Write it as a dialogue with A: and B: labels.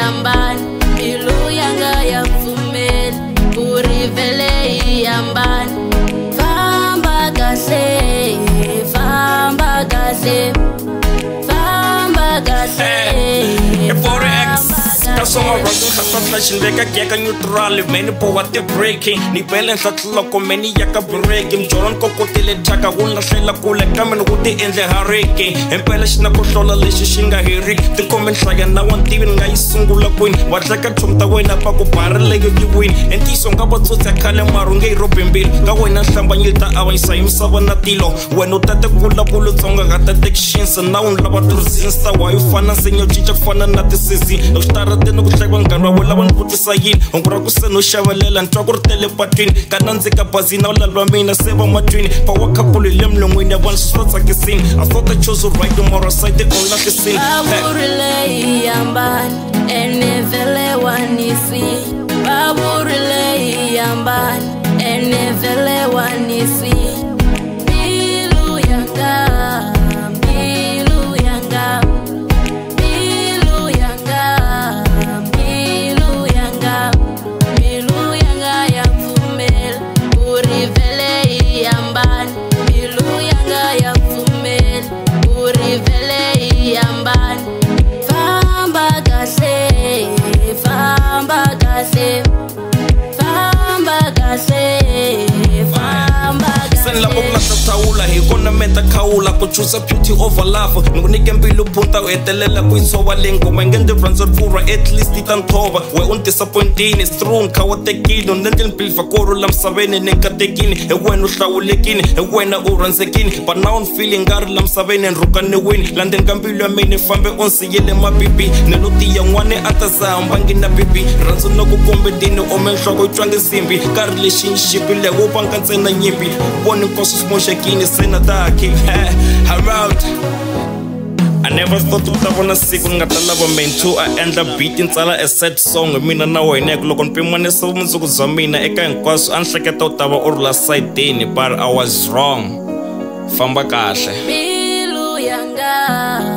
A: yambani mbilu yanga yakuvumela urivele yambani famba kahle famba kahle famba kahle
B: That's all my running hasta flashing like a gag neutral many po what they breaking ni balance that loco many yaka breaking Joran kokotele taka wona hlela kule kamen ukuthi endle hareke empela shina kohlola lexi xinga heri ti comment hlaya na one TV nga yisungula kwini watlaka thumta wena pa ku barele yi win entiso nga batsotsa khale marunge irobembili ka wena hlambanyilta awayisa imsava na tilo wena utate kula kulu tsonga gata textions na unlava turzinsa wa yufana senyo chicha kufana na tisisi stara tena ku hlekwa ngana wala van kutisa yini ongura ku seno xavelela ntwa ku ritele patwini kana ndzi ka bazina ulalwa mina seva matwini pa wa couple lemlongwini ya vanhu swi tsakisini I thought I chose the right tomorrow side on la kisini
A: baburile yambani enevele wanisi baburile yambani enevele wanisi bilu yanga bilu yanga bilu yanga bilu yanga bilu yanga yakuvumela urivele yambani bilu yanga yakuvumela urivele yambani famba kahle famba kahle famba kahle famba
B: sen la bokla taula hi kona meta khawula ku choose beauty over love ngunike mbilu punta uhetelela ku isova lengo mangende franzor pura at least itanthova we un disappointing strong kawatekini nendel bil fakoro lamsavene nekatekini wena uhlawulekini wena uranzekini but now I'm feeling gar lamsavene rukane wini landen kambilu yamene fambe onsiyele mabibi neluti yangwane atazamba ngina bibi ranzo nokukombedini omenhloko itwange simbi gar relationship le wopanga ntsena nyimbi boni kosu smoshekini sena daki I'm out. I never thought utavona siku nga ta lava man to I end up beating tsala a sad song mina na wena loko npimanisa vumundzuku bya mina eka hinkwaswo a nhleketa u tava u ri la sayitini but I was wrong famba kahle
A: bilu yanga